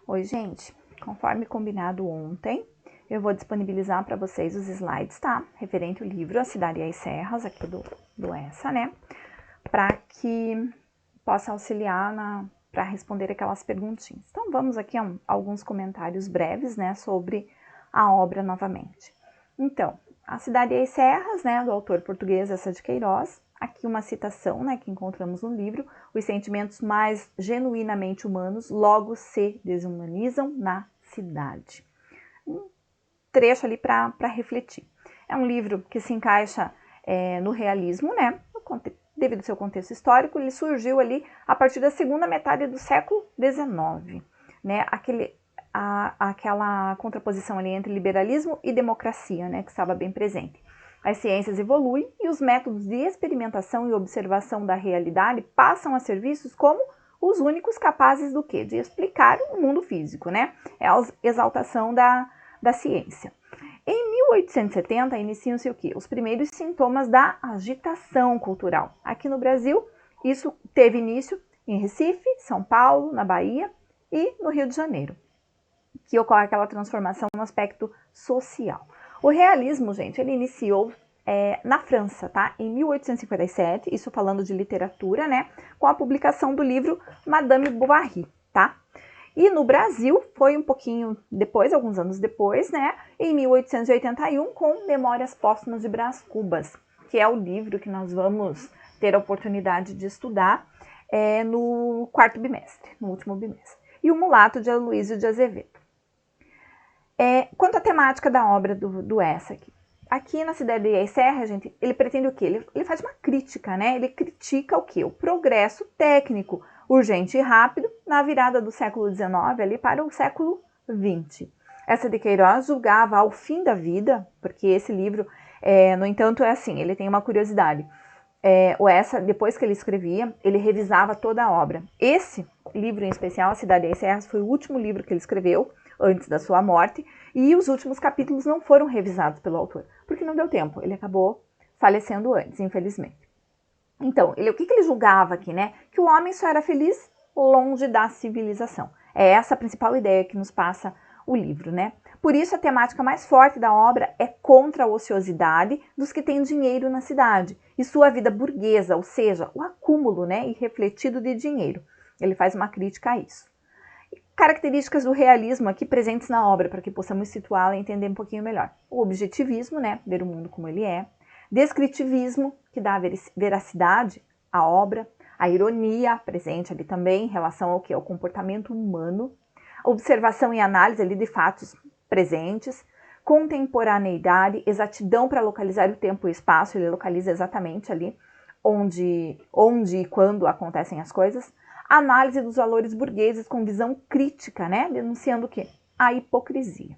Oi, gente. Conforme combinado ontem, eu vou disponibilizar para vocês os slides, tá? Referente ao livro A Cidade e as Serras, aqui do ESSA, né? Para que possa auxiliar para responder aquelas perguntinhas. Então, vamos aqui a alguns comentários breves, né? Sobre a obra novamente. Então, A Cidade e as Serras, né? Do autor português Eça de Queiroz. Aqui uma citação, né, que encontramos no livro: os sentimentos mais genuinamente humanos logo se desumanizam na cidade. Um trecho ali para refletir. É um livro que se encaixa no realismo, né, devido ao seu contexto histórico. Ele surgiu ali a partir da segunda metade do século XIX, né, aquela contraposição ali entre liberalismo e democracia, né, que estava bem presente. As ciências evoluem e os métodos de experimentação e observação da realidade passam a ser vistos como os únicos capazes do quê? De explicar o mundo físico, né? É a exaltação da ciência. Em 1870, iniciam-se o quê? Os primeiros sintomas da agitação cultural. Aqui no Brasil, isso teve início em Recife, São Paulo, na Bahia e no Rio de Janeiro, que ocorre aquela transformação no aspecto social. O realismo, gente, ele iniciou na França, tá? Em 1857, isso falando de literatura, né? Com a publicação do livro Madame Bovary, tá? E no Brasil foi um pouquinho depois, alguns anos depois, né? Em 1881, com Memórias Póstumas de Brás Cubas, que é o livro que nós vamos ter a oportunidade de estudar no quarto bimestre, no último bimestre. E o Mulato, de Aloysio de Azevedo. Quanto à temática da obra do Eça aqui na Cidade e as Serras, gente, ele pretende o quê? Ele faz uma crítica, né? Ele critica o quê? O progresso técnico urgente e rápido na virada do século XIX ali para o século XX. Eça de Queiroz julgava ao fim da vida, porque esse livro, no entanto, é assim, ele tem uma curiosidade. O Eça, depois que ele escrevia, ele revisava toda a obra. Esse livro em especial, A Cidade e as Serras, foi o último livro que ele escreveu antes da sua morte, e os últimos capítulos não foram revisados pelo autor, porque não deu tempo, ele acabou falecendo antes, infelizmente. Então, o que ele julgava aqui, né? Que o homem só era feliz longe da civilização. É essa a principal ideia que nos passa o livro, né? Por isso, a temática mais forte da obra é contra a ociosidade dos que têm dinheiro na cidade e sua vida burguesa, ou seja, o acúmulo, né, irrefletido de dinheiro. Ele faz uma crítica a isso. Características do realismo aqui presentes na obra, para que possamos situá-la e entender um pouquinho melhor. O objetivismo, né, ver o mundo como ele é. Descritivismo, que dá veracidade à obra. A ironia, presente ali também, em relação ao que? Ao comportamento humano. Observação e análise ali de fatos presentes. Contemporaneidade, exatidão para localizar o tempo e o espaço. Ele localiza exatamente ali onde e quando acontecem as coisas. Análise dos valores burgueses com visão crítica, né? Denunciando o quê? A hipocrisia.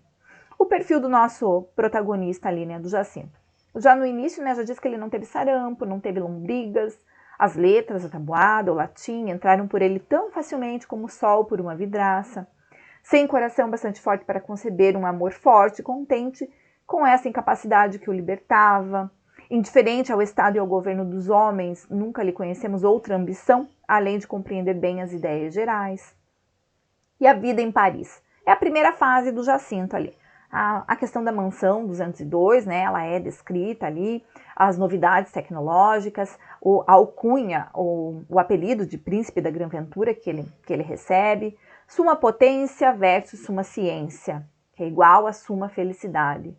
O perfil do nosso protagonista ali, né? Do Jacinto. Já no início, né? Já disse que ele não teve sarampo, não teve lombrigas. As letras, a tabuada, o latim, entraram por ele tão facilmente como o sol por uma vidraça. Sem coração bastante forte para conceber um amor forte, contente com essa incapacidade que o libertava. Indiferente ao estado e ao governo dos homens, nunca lhe conhecemos outra ambição, além de compreender bem as ideias gerais. E a vida em Paris? É a primeira fase do Jacinto ali. A questão da mansão 202, né, ela é descrita ali, as novidades tecnológicas, a alcunha, o apelido de príncipe da Gran Ventura que ele recebe, suma potência versus suma ciência, que é igual a suma felicidade.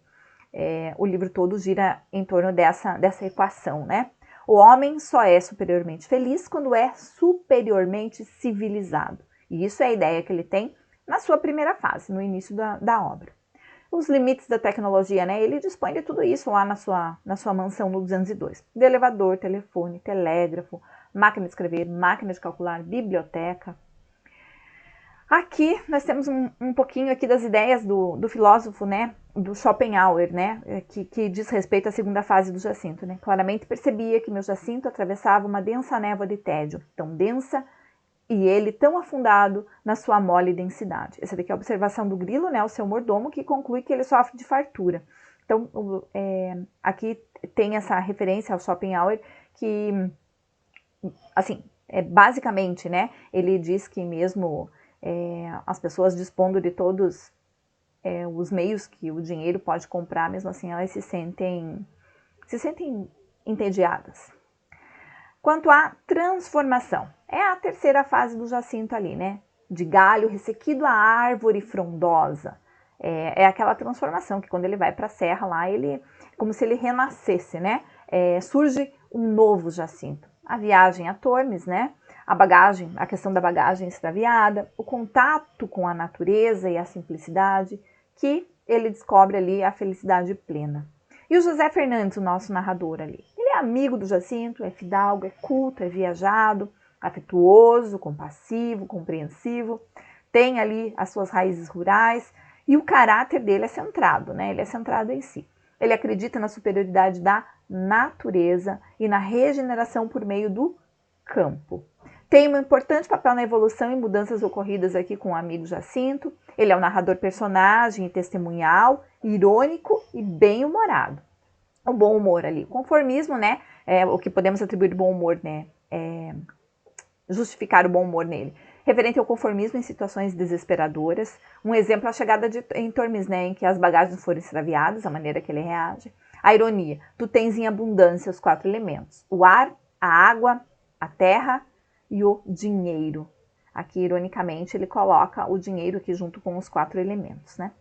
O livro todo gira em torno dessa equação, né? O homem só é superiormente feliz quando é superiormente civilizado. E isso é a ideia que ele tem na sua primeira fase, no início da obra. Os limites da tecnologia, né? Ele dispõe de tudo isso lá na sua mansão no 202. De elevador, telefone, telégrafo, máquina de escrever, máquina de calcular, biblioteca. Aqui nós temos um pouquinho aqui das ideias do filósofo, né, do Schopenhauer, né, que diz respeito à segunda fase do Jacinto, né. Claramente percebia que meu Jacinto atravessava uma densa névoa de tédio, tão densa e ele tão afundado na sua mole densidade. Essa daqui é a observação do Grilo, né, o seu mordomo, que conclui que ele sofre de fartura. Então, aqui tem essa referência ao Schopenhauer que, assim, basicamente, né, ele diz que mesmo as pessoas dispondo de todos os meios que o dinheiro pode comprar, mesmo assim elas se sentem entediadas. Quanto à transformação, é a terceira fase do jacinto ali, né? De galho ressequido a árvore frondosa. É aquela transformação que quando ele vai para a serra lá, como se ele renascesse, né? Surge um novo jacinto. A viagem a Tormes, né? A questão da bagagem extraviada, o contato com a natureza e a simplicidade, que ele descobre ali a felicidade plena. E o José Fernandes, o nosso narrador ali, ele é amigo do Jacinto, é fidalgo, é culto, é viajado, afetuoso, compassivo, compreensivo, tem ali as suas raízes rurais e o caráter dele é centrado, né? Ele é centrado em si. Ele acredita na superioridade da natureza e na regeneração por meio do campo. Tem um importante papel na evolução e mudanças ocorridas aqui com o amigo Jacinto. Ele é um narrador personagem e testemunhal, irônico e bem-humorado. O bom humor ali, conformismo, né? O que podemos atribuir de bom humor, né? Justificar o bom humor nele. Referente ao conformismo em situações desesperadoras. Um exemplo é a chegada em Tormes, né? Em que as bagagens foram extraviadas, a maneira que ele reage. A ironia. Tu tens em abundância os 4 elementos. O ar, a água, a terra e o dinheiro. Aqui, ironicamente, ele coloca o dinheiro aqui junto com os 4 elementos, né?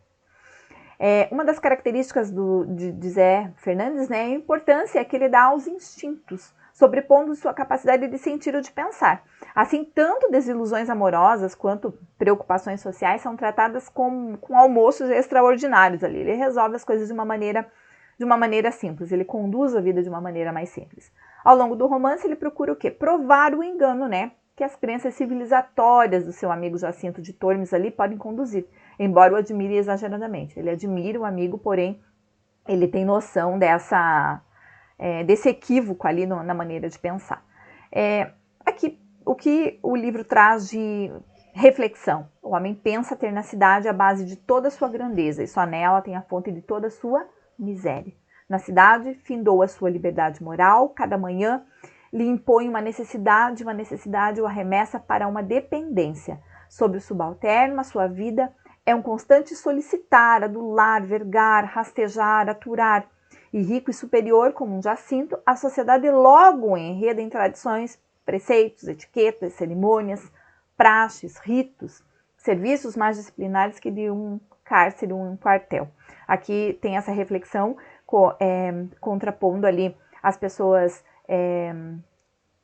Uma das características de Zé Fernandes, né, é a importância que ele dá aos instintos, sobrepondo sua capacidade de sentir ou de pensar. Assim, tanto desilusões amorosas quanto preocupações sociais são tratadas com almoços extraordinários ali. Ele resolve as coisas de uma maneira simples, ele conduz a vida de uma maneira mais simples. Ao longo do romance, ele procura o quê? Provar o engano, né? Que as crenças civilizatórias do seu amigo Jacinto de Tormes ali podem conduzir, embora o admire exageradamente. Ele admira o amigo, porém, ele tem noção desse equívoco ali na maneira de pensar. Aqui, o que o livro traz de reflexão. O homem pensa ter na cidade a base de toda a sua grandeza, e só nela tem a fonte de toda a sua miséria. Na cidade, findou a sua liberdade moral, cada manhã lhe impõe uma necessidade o arremessa para uma dependência. Sobre o subalterno, a sua vida é um constante solicitar, adular, vergar, rastejar, aturar. E rico e superior como um Jacinto, a sociedade logo enreda em tradições, preceitos, etiquetas, cerimônias, praxes, ritos, serviços mais disciplinares que de um cárcere, um quartel. Aqui tem essa reflexão contrapondo ali as pessoas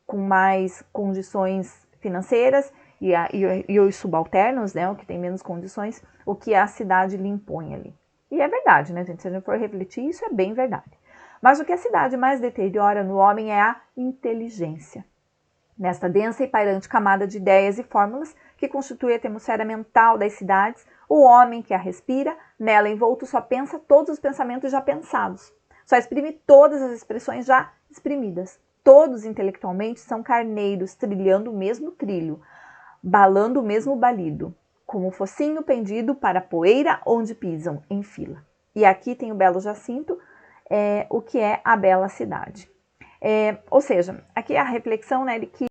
com mais condições financeiras e os subalternos, né, o que tem menos condições, o que a cidade lhe impõe ali. E é verdade, né, gente? Se a gente for refletir, isso é bem verdade. Mas o que a cidade mais deteriora no homem é a inteligência. Nesta densa e pairante camada de ideias e fórmulas que constitui a atmosfera mental das cidades, o homem que a respira, nela envolto, só pensa todos os pensamentos já pensados. Só exprime todas as expressões já exprimidas. Todos intelectualmente são carneiros, trilhando o mesmo trilho, balando o mesmo balido, como um focinho pendido para a poeira onde pisam em fila. E aqui tem o belo Jacinto, o que é a bela cidade. Ou seja, aqui a reflexão, né, de que